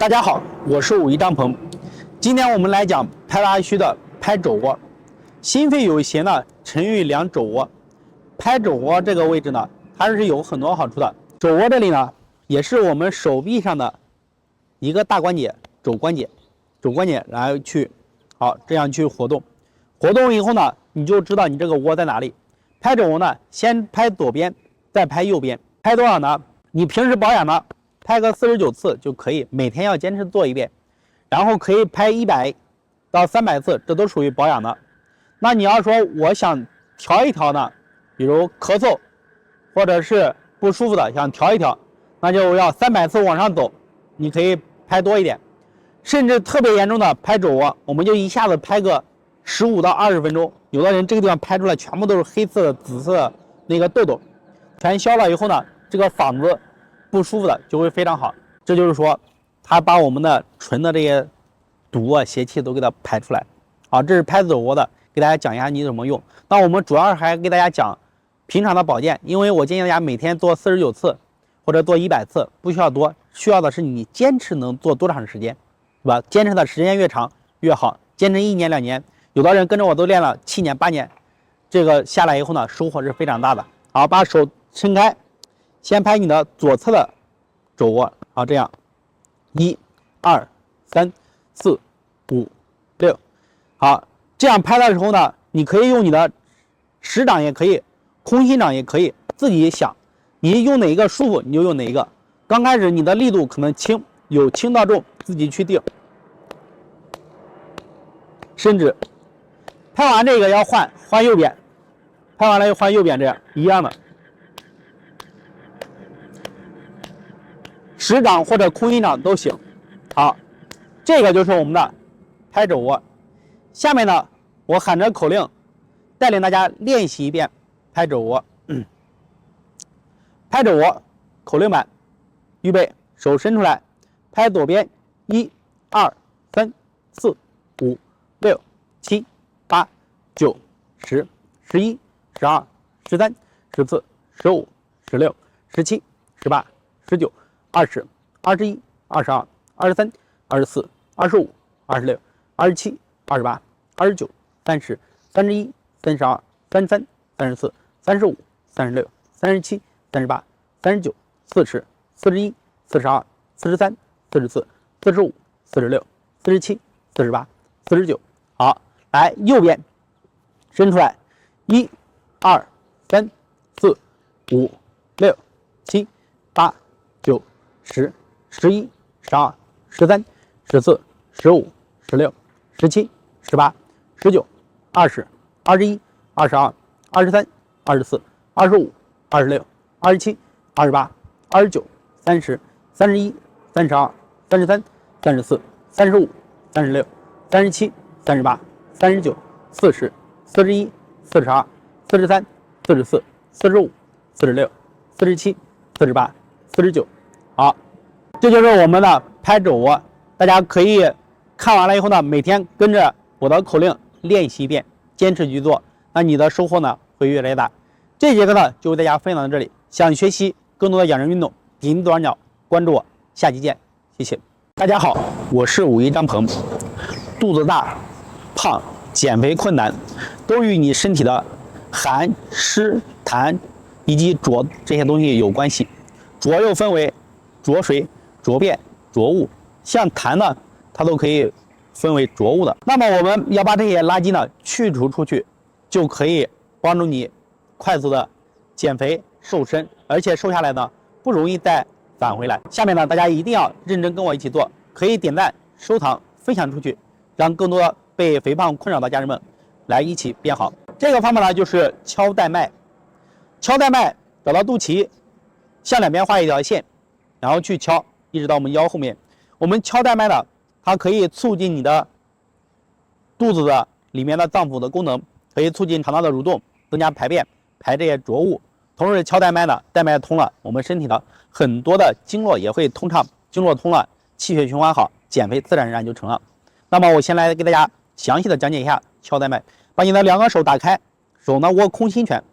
大家好，我是武一张鹏。今天我们来讲拍拉虚的拍肘窝。心肺有邪呢，沉于两肘窝。拍肘窝这个位置呢，它是有很多好处的。肘窝这里呢，也是我们手臂上的一个大关节，肘关节，然后这样去活动。活动以后呢，你就知道你这个窝在哪里。拍肘窝呢，先拍左边，再拍右边。拍多少呢？你平时保养呢，拍个49次就可以，每天要坚持做一遍，然后可以拍100到300次，这都属于保养的。那你要说我想调一调呢，比如咳嗽或者是不舒服的想调一调，那就要300次往上走，你可以拍多一点。甚至特别严重的拍肘窝，我们就一下子拍个15到20分钟。有的人这个地方拍出来全部都是黑色的、紫色的那个痘痘，全消了以后呢，这个嗓子不舒服的就会非常好。这就是说，它把我们的唇的这些毒啊、邪气都给它排出来。好，这是拍肘窝的，给大家讲一下你怎么用。那我们主要还给大家讲平常的保健，因为我建议大家每天做49次或者做100次，不需要多，需要的是你坚持能做多长时间，是吧？坚持的时间越长越好，坚持1年2年，有的人跟着我都练了7年8年，这个下来以后呢，收获是非常大的。好，把手撑开，先拍你的左侧的肘窝。好，这样1、2、3、4、5、6。好，这样拍的时候呢，你可以用你的实掌也可以，空心掌也可以，自己想，你用哪一个舒服你就用哪一个。刚开始你的力度可能轻，有轻到重，自己去定。伸直，拍完这个要换右边，拍完了又换右边，这样一样的。实掌或者空心掌都行。好，这个就是我们的拍肘窝。下面呢，我喊着口令，带领大家练习一遍拍肘窝。拍肘窝，口令版，预备，手伸出来，拍左边，1、2、3、4、5、6、7、8、9、10、11、12、13、14、15、16、17、18、19、20、21、22、23、24、25、26、27、28、29、30、31、32、33、34、35、36、37、38、39、40、41、42、43、44、45、46、47、48、49。好，来右边伸出来，1、2、3、4、5、6、7、8、9、10、11、12、13、14、15、16、17、18、19、20、21、22、23、24、25、26、27、28、29、30、31、32、33、34、35、36、37、38、39、40、41、42、43、44、45、46、47、48、49。好，这就是我们的拍肘窝。大家可以看完了以后呢，每天跟着我的口令练习一遍，坚持去做，那你的收获呢会越来越大。这节课呢就为大家分享到这里。想学习更多的养生运动，点击左上角关注我，下期见，谢谢。大家好，我是武一张鹏。肚子大、胖、减肥困难，都与你身体的寒、湿、痰以及浊这些东西有关系。浊又分为浊水、浊便、浊物，像痰呢，它都可以分为浊物的。那么我们要把这些垃圾呢去除出去，就可以帮助你快速的减肥瘦身，而且瘦下来呢不容易再返回来。下面呢，大家一定要认真跟我一起做，可以点赞、收藏、分享出去，让更多的被肥胖困扰的家人们来一起变好。这个方法呢就是敲带脉。敲带脉，找到肚脐，向两边画一条线，然后去敲，一直到我们腰后面。我们敲带脉呢，它可以促进你的肚子的里面的脏腑的功能，可以促进肠道的蠕动，增加排便，排这些浊物。同时敲带脉呢，带脉通了，我们身体的很多的经络也会通畅，经络通了，气血循环好，减肥自然而然就成了。那么我先来给大家详细的讲解一下敲带脉。把你的2个手打开，手呢握空心拳，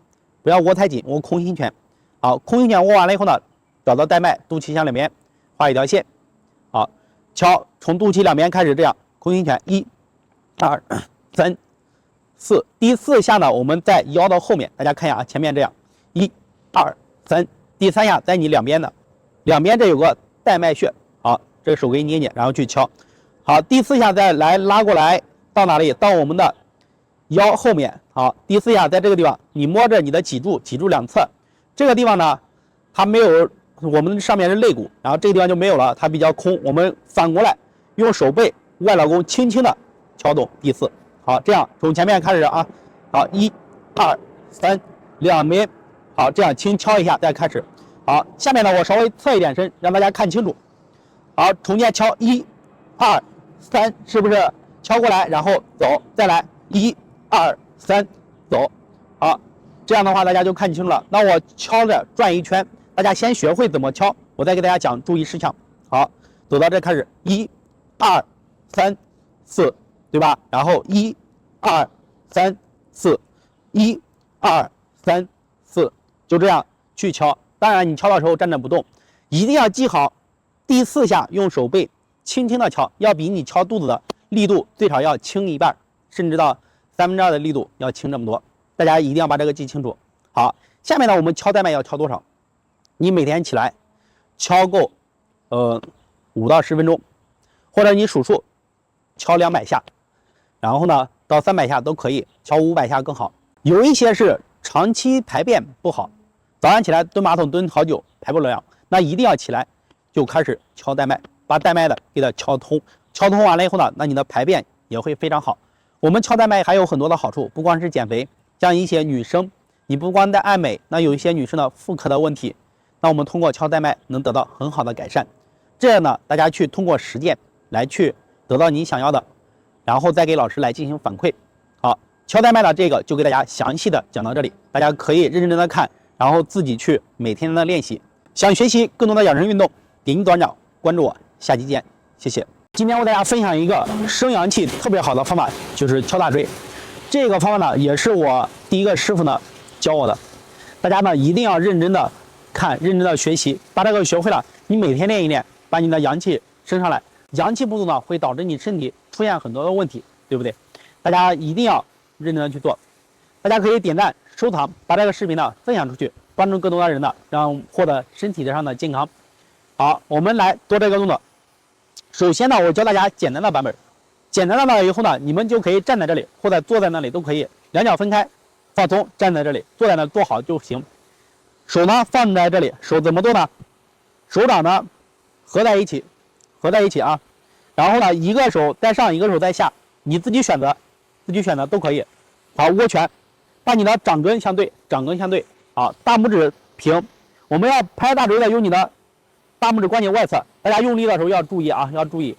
不要握太紧，握空心拳。好，空心拳握完了以后呢，找到带脉，肚脐向两边画一条线。好，敲，从肚脐两边开始这样空心拳，1、2、3、4。第4下呢，我们在腰的后面，大家看一下啊，前面这样1、2、3。第3下在你两边的，两边这有个带脉穴，好，这个手给你捏捏，然后去敲。好，第4下再来拉过来，到哪里？到我们的腰后面。好，第4下在这个地方，你摸着你的脊柱，脊柱两侧这个地方呢，它没有，我们上面是肋骨，然后这个地方就没有了，它比较空。我们反过来用手背外劳宫轻轻的敲动第4。好，这样从前面开始啊。好，1、2、3，两边。好，这样轻敲一下，再开始。好，下面呢我稍微侧一点身，让大家看清楚。好，重新敲1、2、3，是不是敲过来，然后走，再来1、2、3，走。好，这样的话大家就看清楚了。那我敲着转一圈，大家先学会怎么敲，我再给大家讲注意事项。好，走到这开始1、2、3、4，对吧？然后1、2、3、4， 1、2、3、4，就这样去敲。当然你敲的时候站着不动，一定要记好，第4下用手背轻轻的敲，要比你敲肚子的力度最少要轻一半，甚至到2/3的力度要轻这么多。大家一定要把这个记清楚。好，下面呢我们敲带脉要敲多少？你每天起来敲够5到10分钟，或者你数数敲200下，然后呢到300下都可以，敲500下更好。有一些是长期排便不好，早上起来蹲马桶蹲好久排不了，那一定要起来就开始敲带脉，把带脉的给它敲通。敲通完了以后呢，那你的排便也会非常好。我们敲带脉还有很多的好处，不光是减肥，像一些女生，你不光在爱美，那有一些女生的妇科的问题，那我们通过敲带脉能得到很好的改善。这样呢，大家去通过实践来去得到你想要的，然后再给老师来进行反馈。好，敲带脉的这个就给大家详细的讲到这里，大家可以认真的看，然后自己去每天的练习。想学习更多的养生运动，点击左上角关注我，下期见，谢谢。今天为大家分享一个生阳气特别好的方法，就是敲大椎。这个方法呢，也是我第一个师傅呢教我的。大家呢一定要认真的看，认真的学习，把这个学会了，你每天练一练，把你的阳气升上来。阳气不足呢，会导致你身体出现很多的问题，对不对？大家一定要认真的去做。大家可以点赞、收藏，把这个视频呢分享出去，帮助更多的人呢，让获得身体上的健康。好，我们来做这个动作。首先呢，我教大家简单的版本。简单了以后呢，你们就可以站在这里，或者坐在那里都可以，两脚分开，放松，站在这里，坐在那坐好就行。手呢放在这里，手怎么做呢？手掌呢合在一起啊。然后呢，一个手在上，一个手在下，你自己选择都可以。好，握拳，把你的掌根相对，好，大拇指平。我们要拍大椎的，用你的大拇指关节外侧，大家用力的时候要注意啊，要注意。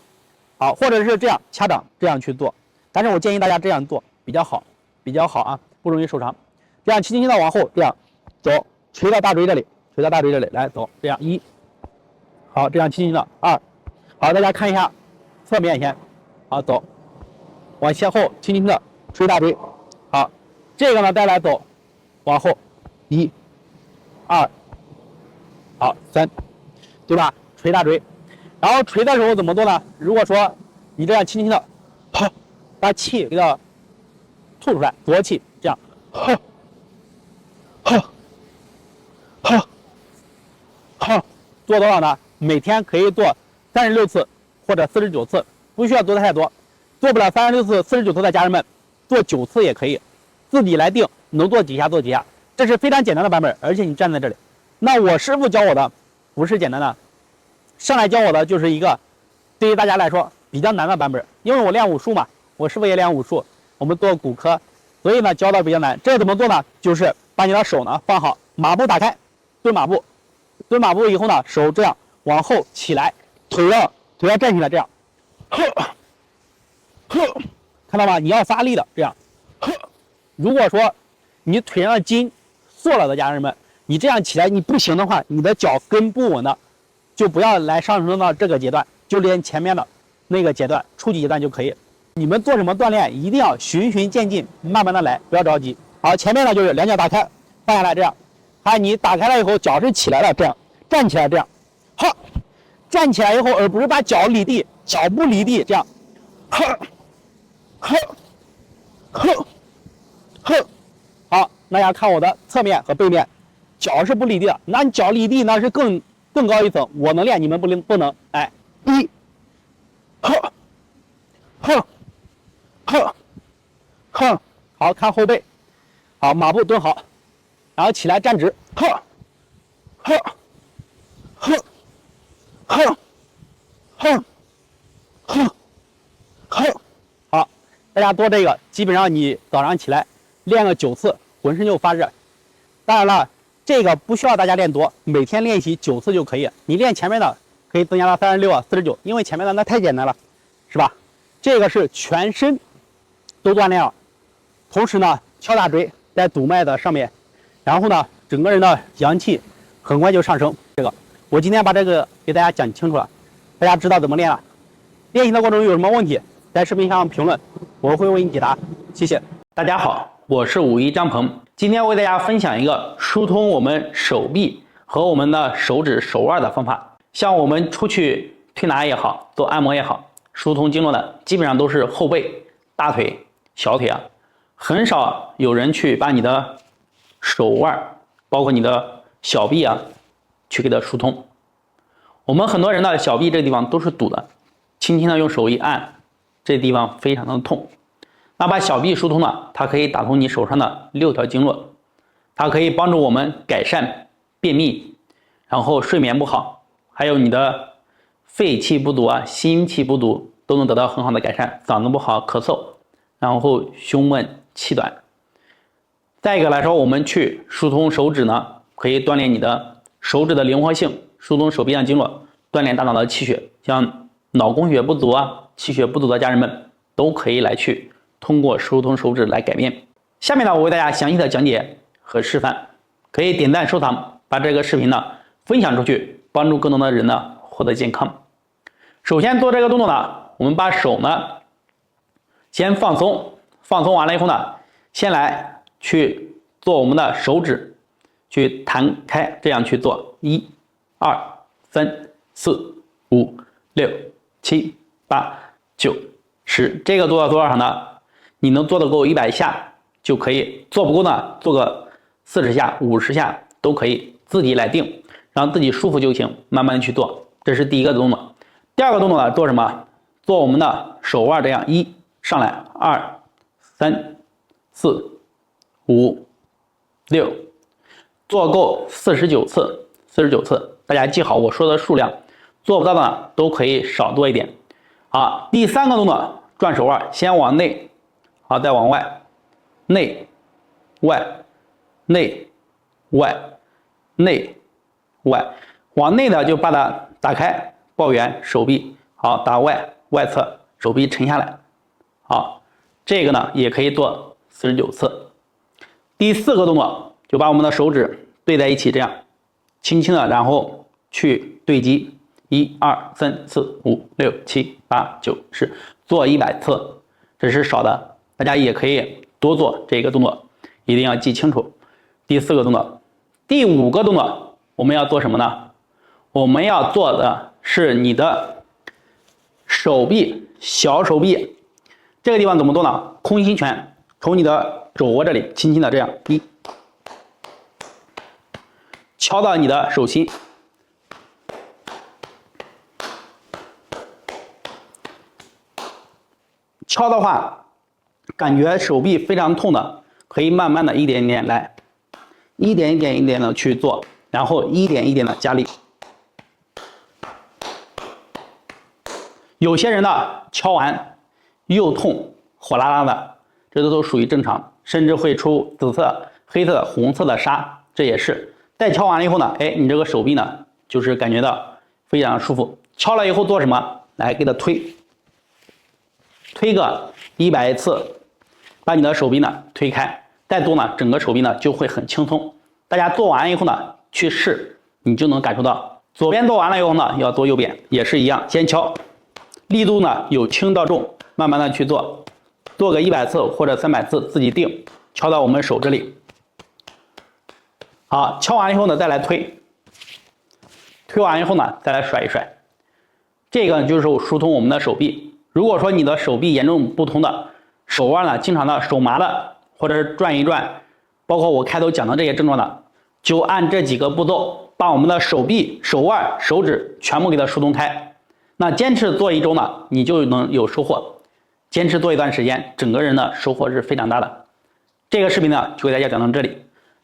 好，或者是这样掐掌，这样去做。但是我建议大家这样做比较好啊，不容易受伤。这样轻轻的往后，这样走，捶到大椎这里，来走，这样1，好，这样轻轻的2，好，大家看一下侧面先，好，走，往前后轻轻的捶大椎，好，这个呢再来走，往后1、2，好3，对吧？捶大椎。然后捶的时候怎么做呢？如果说你这样轻轻的，把气给它吐出来，浊气，这样，做多少呢？每天可以做36次或者49次，不需要做的太多。做不了36次、49次的家人们，做9次也可以，自己来定，能做几下做几下。这是非常简单的版本，而且你站在这里。那我师傅教我的不是简单的。上来教我的就是一个对于大家来说比较难的版本，因为我练武术嘛，我师傅也练武术，我们做骨科，所以呢教的比较难。这怎么做呢？就是把你的手呢放好，马步打开，蹲马步以后呢，手这样往后起来，腿要站起来，这样，看到吗？你要发力的这样。如果说你腿上的筋缩了的家人们，你这样起来你不行的话，你的脚跟不稳的。就不要来上升到这个阶段，就练前面的那个阶段，初级阶段就可以。你们做什么锻炼，一定要循序渐进，慢慢的来，不要着急。好，前面呢就是两脚打开，放下来这样。你打开了以后，脚是起来了，这样站起来这样，站起来以后，而不是把脚离地，脚不离地，这样，呵，呵，呵，呵。好，大家看我的侧面和背面，脚是不离地的。那你脚离地那是更高一层，我能练，你们不能。哎，一，呵，呵，呵，呵。好看后背，好，马步蹲好，然后起来站直，呵，呵，呵，呵，呵，呵，呵。好，大家做这个，基本上你早上起来练个9次，浑身就发热。当然了，这个不需要大家练多，每天练习9次就可以。你练前面的可以增加到36啊、49，因为前面的那太简单了，是吧？这个是全身都锻炼了。同时呢，敲大椎在督脉的上面，然后呢，整个人的阳气很快就上升。这个我今天把这个给大家讲清楚了，大家知道怎么练了。练习的过程中有什么问题，在视频下方评论，我会为你解答。谢谢大家好，我是51张鹏，今天为大家分享一个疏通我们手臂和我们的手指、手腕的方法。像我们出去推拿也好，做按摩也好，疏通经络的基本上都是后背、大腿、小腿啊。很少有人去把你的手腕，包括你的小臂啊，去给它疏通。我们很多人的小臂这个地方都是堵的，轻轻的用手一按，这地方非常的痛。那把小臂疏通了，它可以打通你手上的6条经络，它可以帮助我们改善便秘，然后睡眠不好，还有你的肺气不足啊、心气不足都能得到很好的改善，嗓子不好、咳嗽，然后胸闷。气短。再一个来说，我们去疏通手指呢，可以锻炼你的手指的灵活性，疏通手臂上经络，锻炼大脑的气血。像脑供血不足啊、气血不足的家人们，都可以来去通过疏通手指来改变。下面呢，我为大家详细的讲解和示范，可以点赞收藏，把这个视频呢分享出去，帮助更多的人呢获得健康。首先做这个动作呢，我们把手呢先放松。放松完了以后呢，先来去做我们的手指，去弹开，这样去做，1、2、3、4、5、6、7、8、9、10。这个做到多少呢？你能做得够100下就可以，做不够呢，做个40下、50下都可以，自己来定，让自己舒服就行，慢慢的去做。这是第一个动作。第二个动作呢，做什么？做我们的手腕，这样1上来，2、3、4、5、6，做够49次，49次，大家记好我说的数量，做不到的呢都可以少做一点。好，第三个动作，转手腕，先往内，好，再往外，内、外、内、外、内、外，往内的就把它打开，抱圆手臂，好，打外，外侧手臂沉下来，好。这个呢也可以做49次。第四个动作就把我们的手指对在一起，这样轻轻的，然后去对击，1、2、3、4、5、6、7、8、9、10，做100次。这是少的，大家也可以多做这个动作，一定要记清楚。第四个动作，第5个动作我们要做什么呢？我们要做的是你的手臂，小手臂。这个地方怎么做呢？空心拳，从你的肘窝这里轻轻的这样1，敲到你的手心，敲的话，感觉手臂非常痛的，可以慢慢的一点一点来，一点的去做，然后一点一点的加力。有些人呢，敲完又痛火辣辣的，这都属于正常，甚至会出紫色、黑色、红色的痧，这也是。再敲完了以后呢，哎，你这个手臂呢，就是感觉到非常舒服。敲了以后做什么？来给它推个100次，把你的手臂呢推开，再做呢，整个手臂呢就会很轻松。大家做完以后呢，去试，你就能感受到。左边做完了以后呢，要做右边，也是一样，先敲，力度呢由轻到重。慢慢的去做，做个100次或者300次自己定，敲到我们手这里。好，敲完以后呢，再来推完以后呢，再来甩一甩，这个就是疏通我们的手臂。如果说你的手臂严重不通的，手腕呢经常的手麻的，或者是转一转，包括我开头讲的这些症状的，就按这几个步骤把我们的手臂、手腕、手指全部给它疏通开。那坚持做1周呢，你就能有收获。坚持做一段时间，整个人的收获是非常大的。这个视频呢，就给大家讲到这里。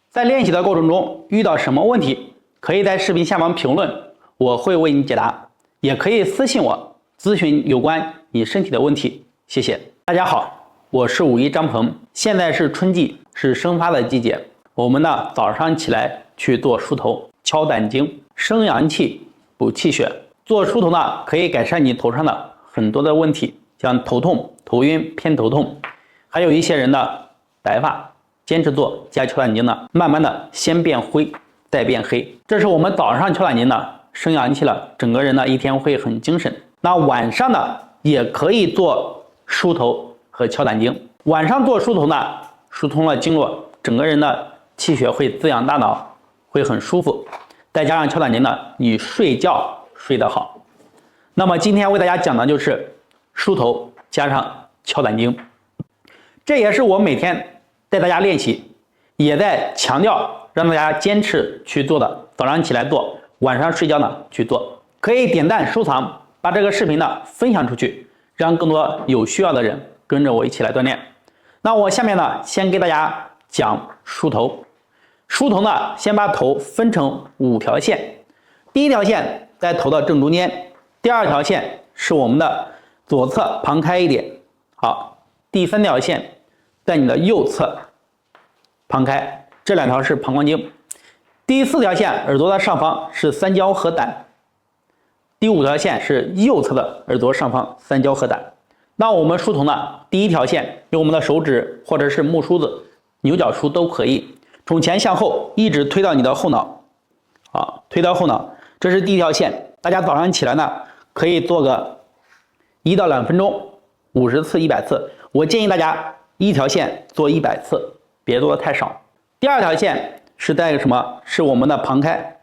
在练习的过程中遇到什么问题，可以在视频下方评论，我会为你解答，也可以私信我咨询有关你身体的问题。谢谢大家好，我是51张鹏。现在是春季，是生发的季节。我们呢早上起来去做梳头、敲胆经、生阳气、补气血。做梳头呢，可以改善你头上的很多的问题，像头痛、头晕、偏头痛，还有一些人的白发。坚持做加敲胆经呢，慢慢的先变灰再变黑。这是我们早上敲胆经呢，生阳气了，整个人呢一天会很精神。那晚上呢也可以做梳头和敲胆经。晚上做梳头呢，疏通了经络，整个人的气血会滋养大脑，会很舒服。再加上敲胆经呢，你睡觉睡得好。那么今天为大家讲的就是梳头加上敲胆经，这也是我每天带大家练习，也在强调让大家坚持去做的。早上起来做，晚上睡觉呢去做。可以点赞收藏，把这个视频呢分享出去，让更多有需要的人跟着我一起来锻炼。那我下面呢先给大家讲梳头。梳头呢，先把头分成5条线，第一条线在头的正中间，第2条线是我们的左侧旁开一点，好，第3条线在你的右侧旁开，这2条是膀胱经。第4条线耳朵的上方是三焦和胆，第5条线是右侧的耳朵上方三焦和胆。那我们梳头呢，第1条线用我们的手指或者是木梳子、牛角梳都可以，从前向后一直推到你的后脑，好，推到后脑，这是第1条线。大家早上起来呢，可以做个1到2分钟，50次、100次。我建议大家1条线做100次，别做的太少。第2条线是在什么？是我们的旁开，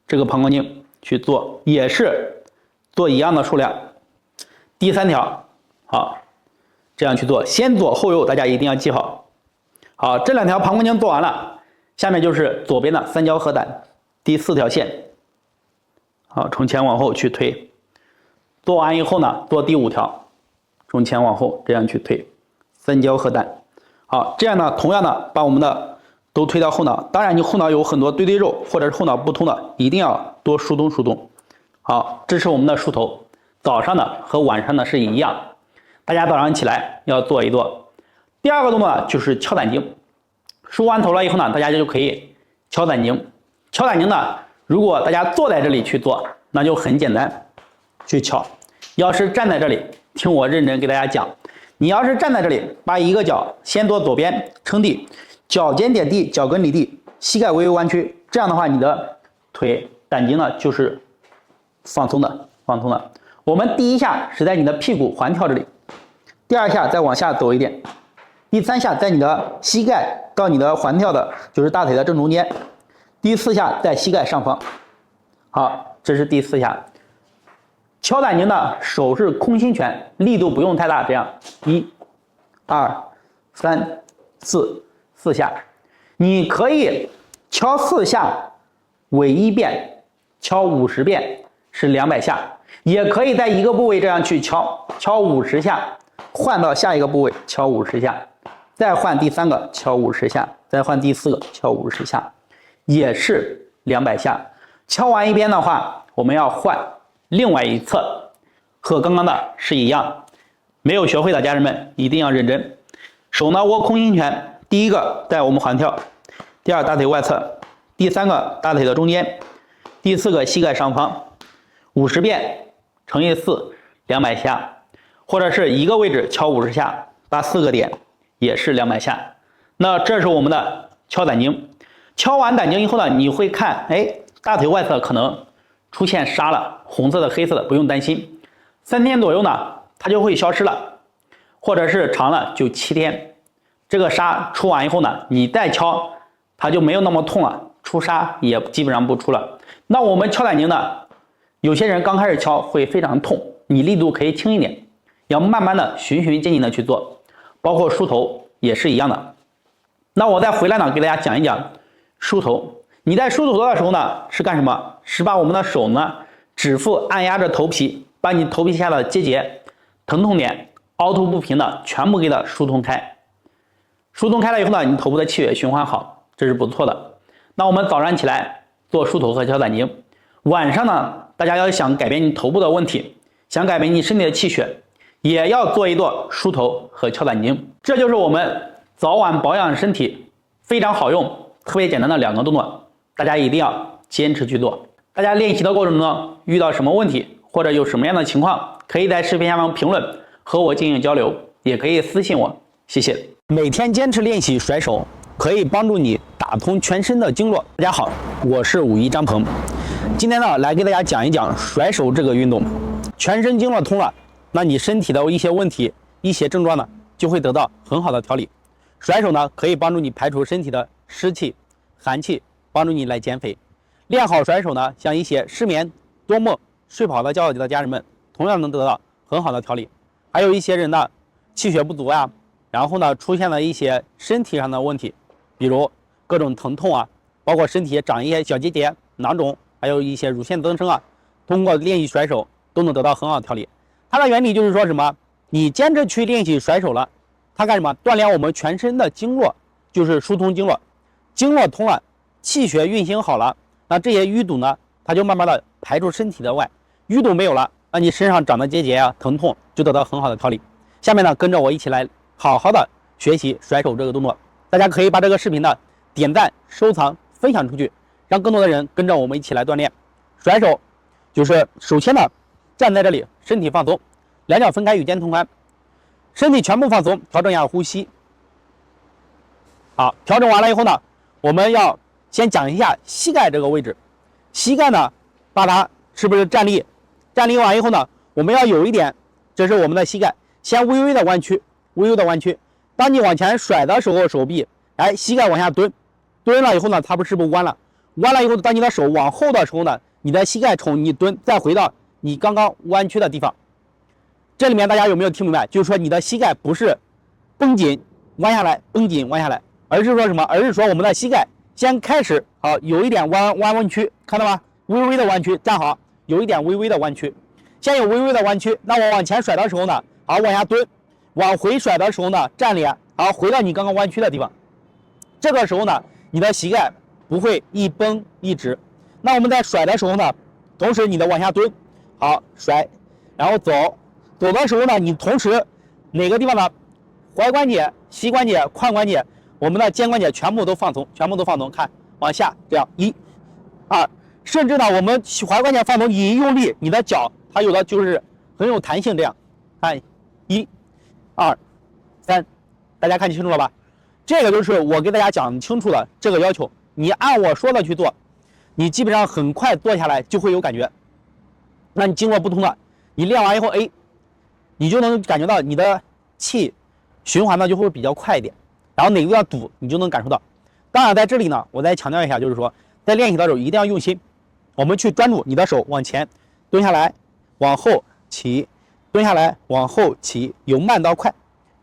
这个膀胱经去做，也是做一样的数量。第3条，好，这样去做，先左后右，大家一定要记好。好，这2条膀胱经做完了，下面就是左边的三焦和胆，第4条线，好，从前往后去推。做完以后呢，做第5条，从前往后这样去推，三焦和胆。好，这样呢，同样的把我们的都推到后脑。当然，你后脑有很多堆堆肉，或者是后脑不通的，一定要多疏通疏通。好，这是我们的梳头，早上的和晚上的是一样，大家早上起来要做一做。第2个动作呢，就是敲胆经。梳完头了以后呢，大家就可以敲胆经。敲胆经呢，如果大家坐在这里去做，那就很简单，去敲。要是站在这里，听我认真给大家讲，你要是站在这里，把一个脚先做左边撑地，脚尖点地，脚跟离地，膝盖微微弯曲，这样的话，你的腿胆经呢就是放松的，放松的。我们第1下是在你的屁股环跳这里，第2下再往下走一点，第3下在你的膝盖到你的环跳的就是大腿的正中间，第4下在膝盖上方。好，这是第4下。敲胆经的手是空心拳，力度不用太大，这样1、2、3、4下，你可以敲4下为1遍，敲50遍是200下，也可以在一个部位这样去敲，敲50下，换到下一个部位敲50下，再换第3个敲50下，再换第4个敲50下，也是200下。敲完一边的话，我们要换另外一侧，和刚刚的是一样。没有学会的家人们一定要认真。手呢握空心拳，第1个在我们环跳，第2大腿外侧，第3个大腿的中间，第4个膝盖上方，50遍乘以4 200下，或者是一个位置敲50下，把4个点也是200下。那这是我们的敲胆经。敲完胆经以后呢，你会看，大腿外侧可能出现痧了，红色的、黑色的，不用担心，3天左右呢，它就会消失了，或者是长了就7天。这个痧出完以后呢，你再敲，它就没有那么痛了，出痧也基本上不出了。那我们敲胆经呢，有些人刚开始敲会非常痛，你力度可以轻一点，要慢慢的循序渐进的去做，包括梳头也是一样的。那我再回来呢，给大家讲一讲梳头。你在梳头的时候呢，是干什么？是把我们的手呢指腹按压着头皮，把你头皮下的结节、疼痛点、凹凸不平的全部给它疏通开。疏通开了以后呢，你头部的气血循环好，这是不错的。那我们早上起来做梳头和敲胆经，晚上呢，大家要想改变你头部的问题，想改变你身体的气血，也要做一做梳头和敲胆经。这就是我们早晚保养身体非常好用、特别简单的2个动作，大家一定要坚持去做。大家练习的过程中遇到什么问题，或者有什么样的情况，可以在视频下方评论和我进行交流，也可以私信我。谢谢。每天坚持练习甩手，可以帮助你打通全身的经络。大家好，我是武一张鹏，今天呢来给大家讲一讲甩手这个运动。全身经络通了，那你身体的一些问题、一些症状呢就会得到很好的调理。甩手呢可以帮助你排除身体的湿气、寒气，帮助你来减肥。练好甩手呢，像一些失眠、多梦、睡不好的觉的家人们，同样能得到很好的调理。还有一些人呢气血不足啊，然后呢出现了一些身体上的问题，比如各种疼痛啊，包括身体长一些小结节、囊肿，还有一些乳腺增生啊，通过练习甩手都能得到很好的调理。它的原理就是说什么？你坚持去练习甩手了，它干什么？锻炼我们全身的经络，就是疏通经络。经络通了，气血运行好了，那这些淤堵呢，它就慢慢的排出身体的外。淤堵没有了，那你身上长的结节啊、疼痛就得到很好的调理。下面呢，跟着我一起来好好的学习甩手这个动作。大家可以把这个视频呢点赞、收藏、分享出去，让更多的人跟着我们一起来锻炼。甩手就是首先呢，站在这里，身体放松，两脚分开，与肩同宽，身体全部放松，调整一下呼吸。好，调整完了以后呢，我们要先讲一下膝盖这个位置。膝盖呢，把它是不是站立？站立完以后呢，我们要有一点，这是我们的膝盖，先微微的弯曲，微微的弯曲。当你往前甩的时候，手臂，哎，膝盖往下蹲，蹲了以后呢，它是不是弯了？弯了以后，当你的手往后的时候呢，你的膝盖冲你蹲，再回到你刚刚弯曲的地方。这里面大家有没有听明白？就是说你的膝盖不是绷紧弯下来，绷紧弯下来，而是说什么？而是说我们的膝盖先开始好有一点弯曲，看到吗？微微的弯曲，站好，有一点微微的弯曲，先有微微的弯曲。那我往前甩的时候呢，好往下蹲，往回甩的时候呢，站脸，好回到你刚刚弯曲的地方。这个时候呢，你的膝盖不会一绷一直。那我们在甩的时候呢，同时你的往下蹲，好甩，然后走的时候呢，你同时哪个地方呢？踝关节、膝关节、髋关节，我们的肩关节全部都放松，全部都放松。看往下，这样1、2，甚至呢，我们踝关节放松，你一用力，你的脚它有的就是很有弹性，这样看1、2、3，大家看清楚了吧？这个就是我给大家讲清楚了这个要求，你按我说的去做，你基本上很快做下来就会有感觉。那你经络不通了，你练完以后，哎，你就能感觉到你的气循环呢就会比较快一点，然后哪个地方堵你就能感受到。当然在这里呢，我再强调一下，就是说在练习的时候一定要用心，我们去专注你的手往前蹲下来，往后起，蹲下来往后起，由慢到快，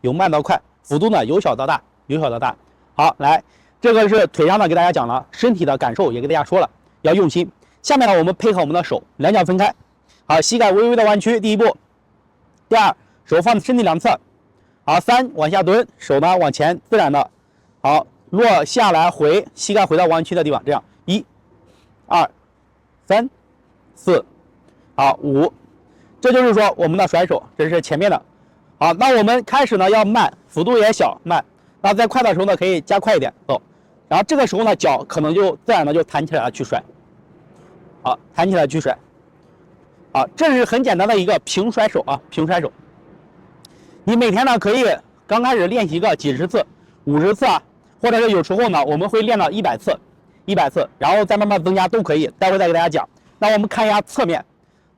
由慢到快，幅度呢由小到大，由小到大。好，来，这个是腿上呢给大家讲了，身体的感受也给大家说了，要用心。下面呢我们配合我们的手，两脚分开，好，膝盖微微的弯曲，第一步。第二，手放身体两侧。好，3往下蹲，手呢往前自然的，好落下来回，膝盖回到弯曲的地方，这样1、2、3、4，好5，这就是说我们的甩手，这是前面的。好，那我们开始呢要慢，幅度也小慢，那在快的时候呢可以加快一点走，然后这个时候呢脚可能就自然的就弹起来了去甩，好弹起来去甩，好，这是很简单的一个平甩手啊，平甩手。你每天呢可以刚开始练习个几十次、50次啊，或者是有时候呢我们会练到100次、100次，然后再慢慢增加都可以。待会再给大家讲。那我们看一下侧面，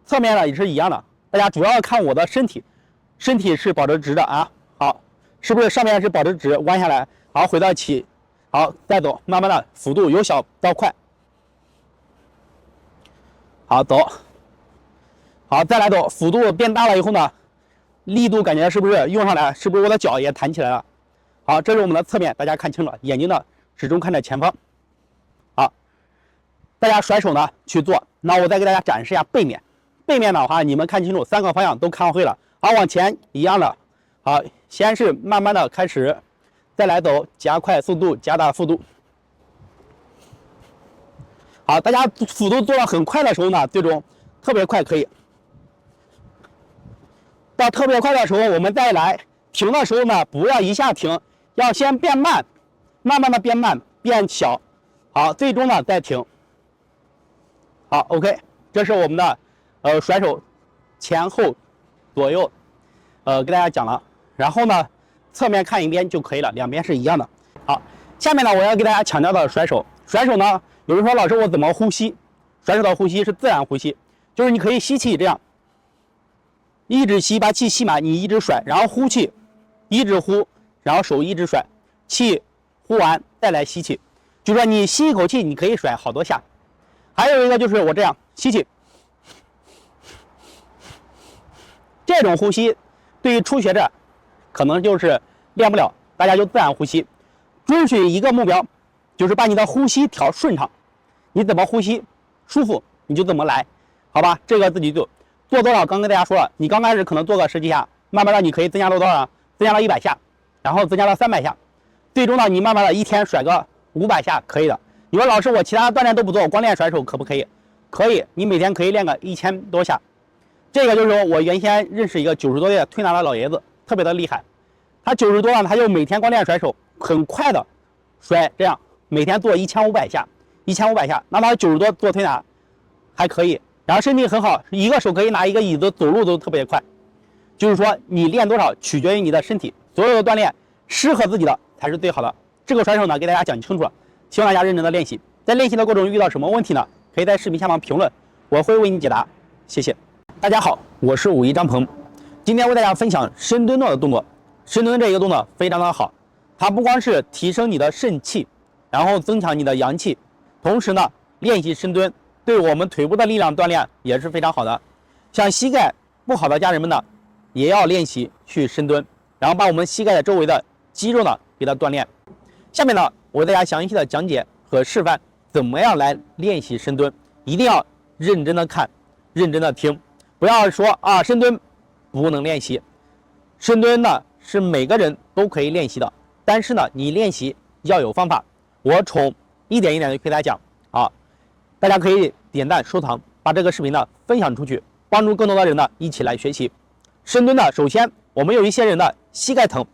侧面呢也是一样的，大家主要看我的身体，身体是保持直的啊。好，是不是上面是保持直，弯下来，好回到起，好再走，慢慢的幅度由小到快，好走，好，再来抖，幅度变大了以后呢，力度感觉是不是用上来？是不是我的脚也弹起来了？好，这是我们的侧面，大家看清楚了，眼睛呢始终看着前方。好，大家甩手呢去做。那我再给大家展示一下背面。背面的话，你们看清楚，3个方向都看会了。好，往前一样的。好，先是慢慢的开始，再来抖，加快速度，加大幅度。好，大家幅度做到很快的时候呢，最终特别快可以。到特别快的时候，我们再来停的时候呢，不要一下停，要先变慢，慢慢的变慢，变小。好，最终呢再停。好 ，OK， 这是我们的甩手前后左右，给大家讲了。然后呢，侧面看一遍就可以了，两边是一样的。好，下面呢我要给大家强调的甩手，甩手呢，有人说老师我怎么呼吸？甩手的呼吸是自然呼吸，就是你可以吸气这样，一直吸，把气吸满，你一直甩，然后呼气，一直呼，然后手一直甩，气呼完再来吸气，就是说你吸一口气，你可以甩好多下。还有一个就是我这样吸气，这种呼吸对于初学者可能就是练不了，大家就自然呼吸，遵循一个目标，就是把你的呼吸调顺畅，你怎么呼吸舒服你就怎么来，好吧？这个自己做多少，刚跟大家说了，你刚开始可能做个10几下，慢慢的你可以增加到多少？增加到100下，然后增加到300下，最终呢你慢慢的一天甩个500下可以的。你说老师我其他锻炼都不做，我光练甩手可不可以？可以，你每天可以练个1000多下。这个就是我原先认识一个90多岁的推拿的老爷子，特别的厉害。他90多了，他就每天光练甩手，很快的甩，这样每天做1500下，1500下。那他90多做推拿还可以，然后身体很好，一个手可以拿一个椅子，走路都特别快。就是说你练多少取决于你的身体，所有的锻炼适合自己的才是最好的。这个甩手呢，给大家讲清楚了，希望大家认真的练习。在练习的过程中遇到什么问题呢？可以在视频下方评论，我会为你解答。谢谢。大家好，我是武艺张鹏，今天为大家分享深蹲的动作。深蹲这一个动作非常的好，它不光是提升你的肾气，然后增强你的阳气，同时呢，练习深蹲对我们腿部的力量锻炼也是非常好的。像膝盖不好的家人们呢，也要练习去深蹲，然后把我们膝盖的周围的肌肉呢给它锻炼。下面呢，我为大家详细的讲解和示范怎么样来练习深蹲，一定要认真的看，认真的听，不要说啊深蹲不能练习。深蹲呢是每个人都可以练习的，但是呢你练习要有方法。我从一点一点的给大家讲啊，大家可以点赞收藏，把这个视频呢分享出去，帮助更多的人呢一起来学习深蹲呢。首先我们有一些人的膝盖疼，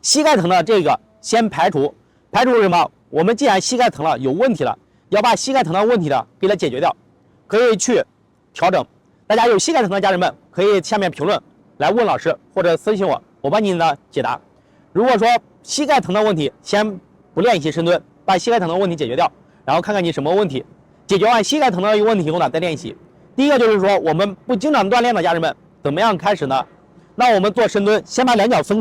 膝盖疼的这个先排除什么？我们既然膝盖疼了有问题了，要把膝盖疼的问题呢给它解决掉，可以去调整。大家有膝盖疼的家人们可以下面评论来问老师或者私信我，我帮你呢解答。如果说膝盖疼的问题先不练习深蹲，把膝盖疼的问题解决掉，然后看看你什么问题，解决完膝盖疼的一个问题以后呢再练习。第一个就是说我们不经常锻炼的家人们怎么样开始呢？那我们做深蹲先把两脚分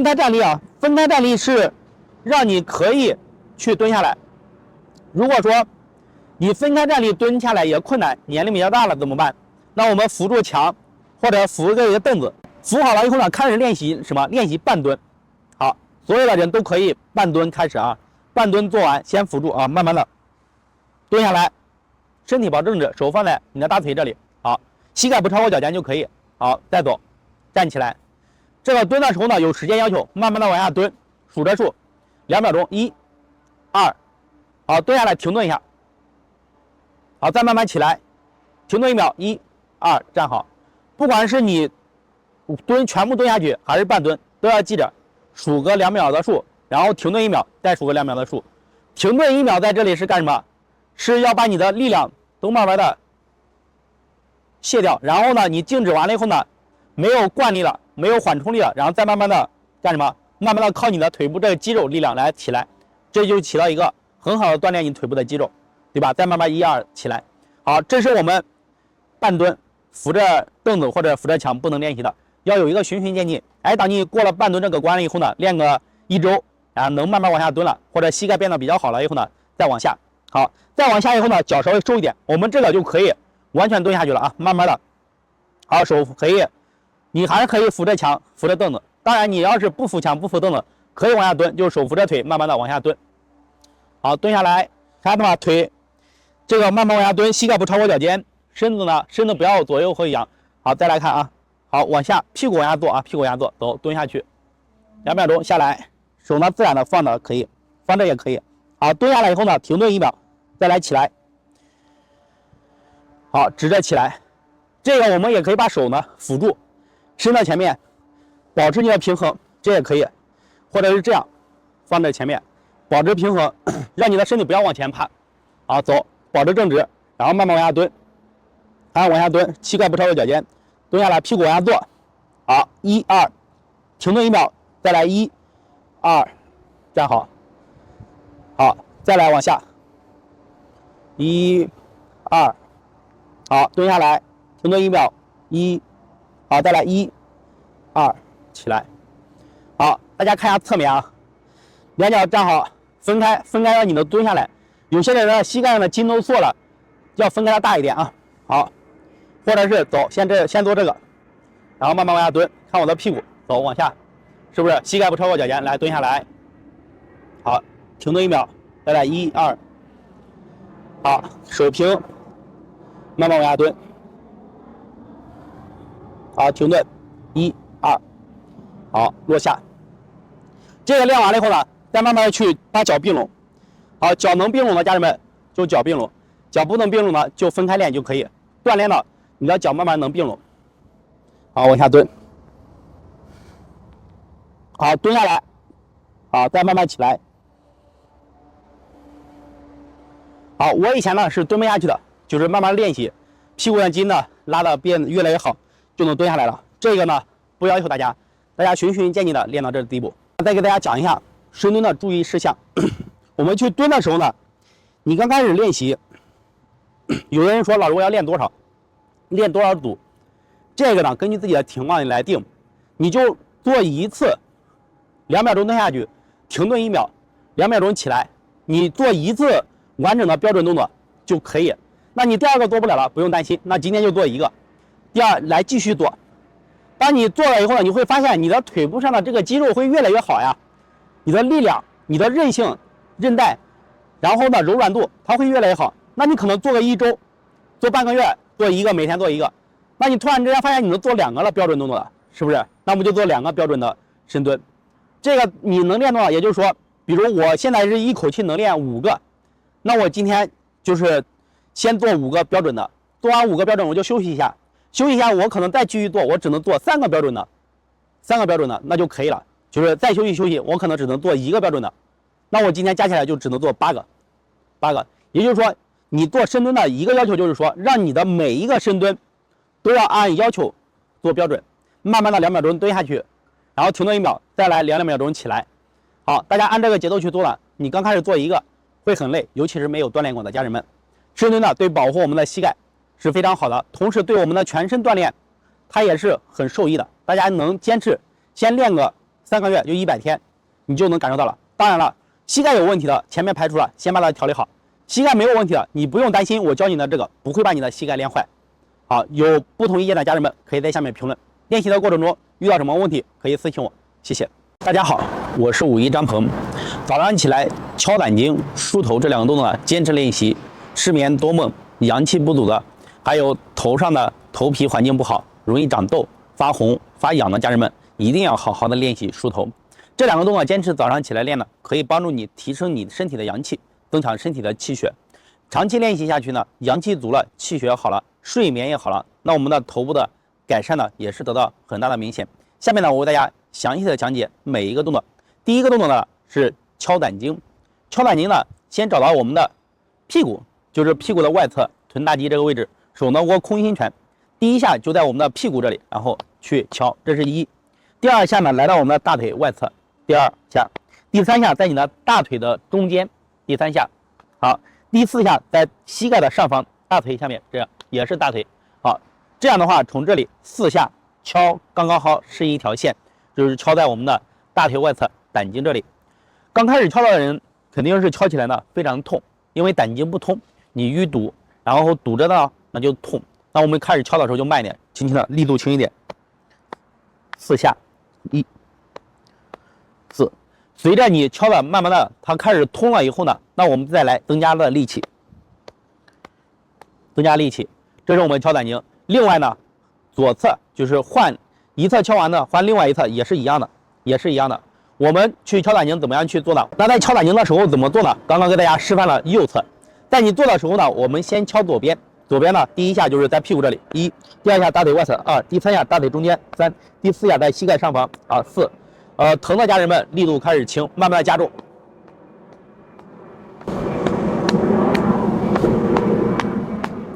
开站立啊，分开站立是让你可以去蹲下来。如果说你分开站立蹲下来也困难，年龄比较大了怎么办？那我们扶住墙或者扶个一个凳子，扶好了以后呢，开始练习什么？练习半蹲。好，所有的人都可以半蹲开始啊，半蹲做完先扶住啊，慢慢的蹲下来，身体保正直，手放在你的大腿这里，好，膝盖不超过脚尖就可以。好，再走，站起来。这个蹲的时候呢有时间要求，慢慢的往下蹲，数着数，2秒钟，1、2，好，蹲下来停顿一下，好，再慢慢起来，停顿1秒，1、2，站好。不管是你全部蹲下去还是半蹲，都要记着数个2秒的数，然后停顿1秒，再数个2秒的数。停顿1秒在这里是干什么？是要把你的力量都慢慢的卸掉，然后呢你静止完了以后呢，没有惯力了，没有缓冲力了，然后再慢慢的干什么？慢慢的靠你的腿部这个肌肉力量来起来，这就起到一个很好的锻炼你腿部的肌肉，对吧？再慢慢1、2起来。好，这是我们半蹲扶着凳子或者扶着墙不能练习的，要有一个循序渐进。哎，当你过了半蹲这个关了以后呢，练个1周，然后能慢慢往下蹲了，或者膝盖变得比较好了以后呢，再往下。好，再往下以后呢，脚稍微收一点，我们这个就可以完全蹲下去了啊，慢慢的。好，手可以，你还是可以扶着墙，扶着凳子。当然，你要是不扶墙不扶凳子，可以往下蹲，就是手扶着腿，慢慢的往下蹲。好，蹲下来，看到吗？腿这个慢慢往下蹲，膝盖不超过脚尖，身子不要左右后仰。好，再来看啊，好，往下，屁股往下坐啊，屁股往下坐，走，蹲下去，2秒钟下来，手呢自然的放的可以，放着也可以。好，蹲下来以后呢，停顿1秒，再来起来。好，直着起来。这个我们也可以把手呢辅助，伸到前面，保持你的平衡，这也可以，或者是这样，放在前面，保持平衡，让你的身体不要往前趴。好，走，保持正直，然后慢慢往下蹲，往下蹲，膝盖不超过脚尖，蹲下来，屁股往下坐。好，1、2，停顿1秒，再来1、2，站好。好，再来往下，1、2，好，蹲下来。停顿1秒，1，好，再来1、2，起来。好，大家看一下侧面啊，两脚站好，分开，让你能蹲下来。有些人呢，膝盖上的筋都缩了，要分开的大一点啊。好，或者是走，先做这个，然后慢慢往下蹲，看我的屁股，走往下，是不是膝盖不超过脚尖？来蹲下来，好，停顿1秒，再来1、2，好，手平，慢慢往下蹲。好，停顿，1、2，好，落下。这个练完了以后呢，再慢慢的去把脚并拢。好，脚能并拢的家人们就脚并拢，脚不能并拢的就分开练就可以，锻炼了你的脚慢慢能并拢。好，往下蹲。好，蹲下来。好，再慢慢起来。好，我以前呢是蹲不下去的，就是慢慢练习，屁股的筋呢拉的变得越来越好。就能蹲下来了。这个呢，不要求大家循序渐进的练到这地步。再给大家讲一下深蹲的注意事项。我们去蹲的时候呢，你刚开始练习，有的人说老师我要练多少，练多少组，这个呢根据自己的情况来定。你就做一次，2秒钟蹲下去，停顿1秒，2秒钟起来，你做一次完整的标准动作就可以。那你第2个做不了了，不用担心，那今天就做1个。第2来继续做，当你做了以后呢，你会发现你的腿部上的这个肌肉会越来越好呀，你的力量、你的韧性、韧带，然后呢柔软度它会越来越好。那你可能做个1周，做半个月，做1个，每天做1个，那你突然之间发现你能做2个了标准动作了，是不是？那我们就做2个标准的深蹲。这个你能练多少？也就是说，比如我现在是一口气能练5个，那我今天就是先做5个标准的，做完5个标准我就休息一下。休息一下，我可能再继续做，我只能做3个标准的那就可以了。就是再休息，我可能只能做1个标准的，那我今天加起来就只能做8个。也就是说，你做深蹲的一个要求就是说，让你的每一个深蹲都要按要求做标准，慢慢的2秒钟蹲下去，然后停顿1秒，再来2秒钟起来。好，大家按这个节奏去做了，你刚开始做1个会很累，尤其是没有锻炼过的家人们。深蹲呢，对保护我们的膝盖是非常好的，同时对我们的全身锻炼，它也是很受益的。大家能坚持，先练个3个月，就100天，你就能感受到了。当然了，膝盖有问题的，前面排除了，先把它调理好。膝盖没有问题的，你不用担心，我教你的这个不会把你的膝盖练坏。好，有不同意见的家人们可以在下面评论。练习的过程中遇到什么问题，可以私信我，谢谢。大家好，我是51张鹏。早上起来敲胆经、梳头这2个动作坚持练习，失眠多梦、阳气不足的，还有头上的头皮环境不好，容易长痘、发红、发痒的家人们，一定要好好的练习梳头。这2个动作坚持早上起来练呢，可以帮助你提升你身体的阳气，增强身体的气血。长期练习下去呢，阳气足了，气血好了，睡眠也好了，那我们的头部的改善呢，也是得到很大的明显。下面呢，我为大家详细的讲解每一个动作。第一个动作呢是敲胆经。敲胆经呢，先找到我们的屁股，就是屁股的外侧臀大肌这个位置，手呢握空心拳，第1下就在我们的屁股这里，然后去敲，这是1。第2下呢，来到我们的大腿外侧，第2下。第3下在你的大腿的中间，第3下。好，第4下在膝盖的上方，大腿下面，这样也是大腿。好，这样的话从这里4下敲，刚刚好是一条线，就是敲在我们的大腿外侧胆经这里。刚开始敲到的人肯定是敲起来呢非常痛，因为胆经不通，你淤堵，然后堵着呢那就痛。那我们开始敲的时候就慢一点，轻轻的，力度轻一点，4下，1、4。随着你敲的慢慢的它开始通了以后呢，那我们再来增加的力气，这是我们敲胆经。另外呢，左侧就是换一侧敲完呢，换另外一侧也是一样的，我们去敲胆经怎么样去做呢？那在敲胆经的时候怎么做呢？刚刚给大家示范了右侧，在你做的时候呢，我们先敲左边，呢第一下就是在屁股这里，1，第二下大腿外侧，2，第三下大腿中间，3，第4下在膝盖上方，4。疼的家人们力度开始轻，慢慢的加重。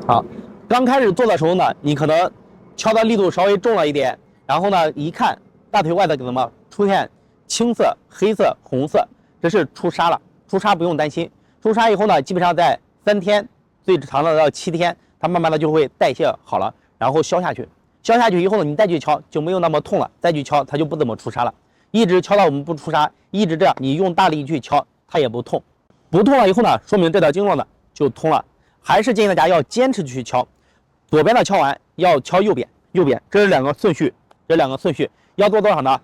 好，刚开始做的时候呢，你可能敲的力度稍微重了一点，然后呢，一看大腿外侧怎么出现青色、黑色、红色，这是出痧了。出痧不用担心，出痧以后呢，基本上在3天，最长的到7天，它慢慢的就会代谢好了，然后消下去。消下去以后呢，你再去敲就没有那么痛了，再去敲它就不怎么出痧了。一直敲到我们不出痧，一直这样，你用大力去敲，它也不痛。不痛了以后呢，说明这条经络呢就通了。还是建议大家要坚持去敲，左边的敲完要敲右边，这是两个顺序，要做多少呢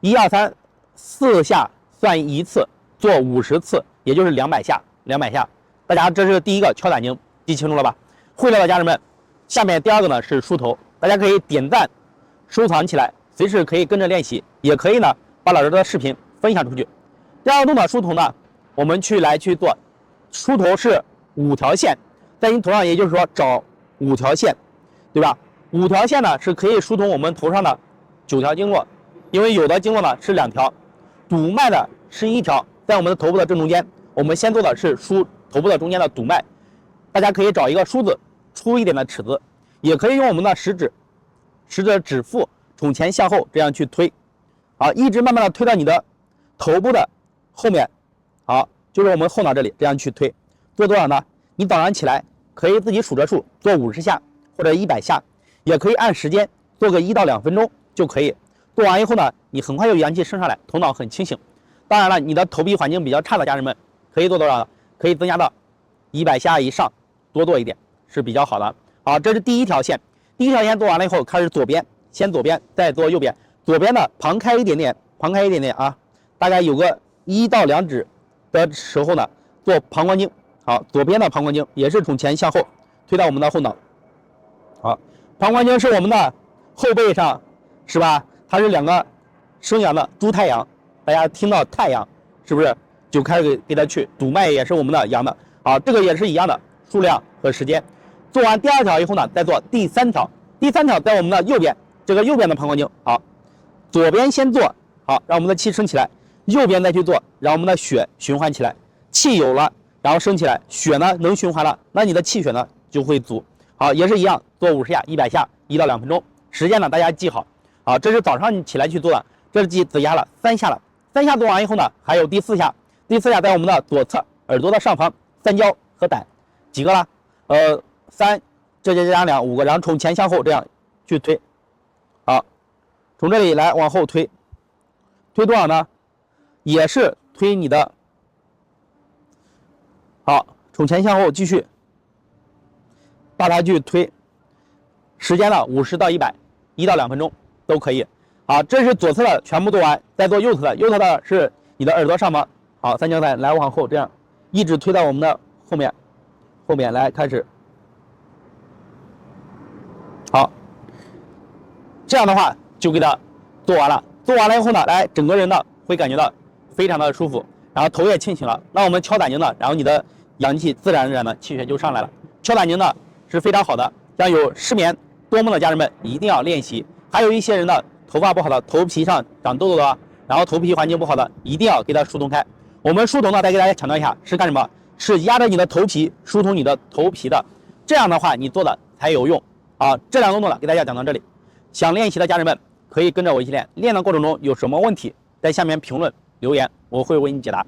？1、2、3、4下算1次，做50次，也就是200下。大家这是第一个敲胆经，记清楚了吧？会了的家人们，下面第二个呢是梳头，大家可以点赞收藏起来，随时可以跟着练习，也可以呢把老师的视频分享出去。第二个动作梳头呢，我们来去做，梳头是5条线，在你头上，也就是说找5条线，对吧？5条线呢是可以疏通我们头上的9条经络，因为有的经络呢是2条，督脉的是1条，在我们的头部的正中间。我们先做的是梳头部的中间的督脉，大家可以找一个梳子粗一点的尺子，也可以用我们的食指指腹从前向后这样去推，好，一直慢慢的推到你的头部的后面，好，就是我们后脑这里这样去推。做多少呢？你早上起来可以自己数着数做50下或者100下，也可以按时间做个1到2分钟就可以。做完以后呢，你很快就阳气升上来，头脑很清醒。当然了，你的头皮环境比较差的家人们，可以做多少呢？可以增加到100下以上，多做一点是比较好的。好，这是第一条线。第一条线做完了以后，开始左边，先左边，再做右边。左边的旁开一点点啊，大概有个1到2指的时候呢，做膀胱经。好，左边的膀胱经也是从前向后推到我们的后脑。好，膀胱经是我们的后背上，是吧？它是2个生阳的猪太阳，大家听到太阳是不是就开始给它去？督脉也是我们的阳的。好，这个也是一样的数量和时间。做完第2条以后呢，再做第3条。第3条在我们的右边，这个右边的膀胱经。好，左边先做，好，让我们的气升起来；右边再去做，让我们的血循环起来。气有了，然后升起来，血呢能循环了，那你的气血呢就会足。好，也是一样，做50下、100下，1到2分钟。时间呢大家记好。好，这是早上你起来去做的，这是只压了3下了。3下做完以后呢，还有第4下。第4下在我们的左侧耳朵的上方，三焦和胆，几个了？3，这就加2，5个，然后从前向后这样去推。好，从这里来往后推，推多少呢？也是推你的。好，从前向后继续把它去推，时间呢50到100，1到2分钟都可以。好，这是左侧的全部做完，再做右侧的，右侧的是你的耳朵上方。好，三焦胆来往后这样一直推到我们的后面来开始。好，这样的话就给它做完了。做完了以后呢，来整个人呢会感觉到非常的舒服，然后头也清醒了。那我们敲胆经呢，然后你的阳气自然而然的气血就上来了。敲胆经呢是非常好的，像有失眠多梦的家人们一定要练习。还有一些人的头发不好的，头皮上长痘痘的，然后头皮环境不好的，一定要给它疏通开。我们疏通呢，再给大家强调一下，是干什么？是压着你的头皮，疏通你的头皮的。这样的话，你做的才有用啊！这2个动作呢，给大家讲到这里。想练习的家人们可以跟着我一起练。练的过程中有什么问题，在下面评论留言，我会为你解答。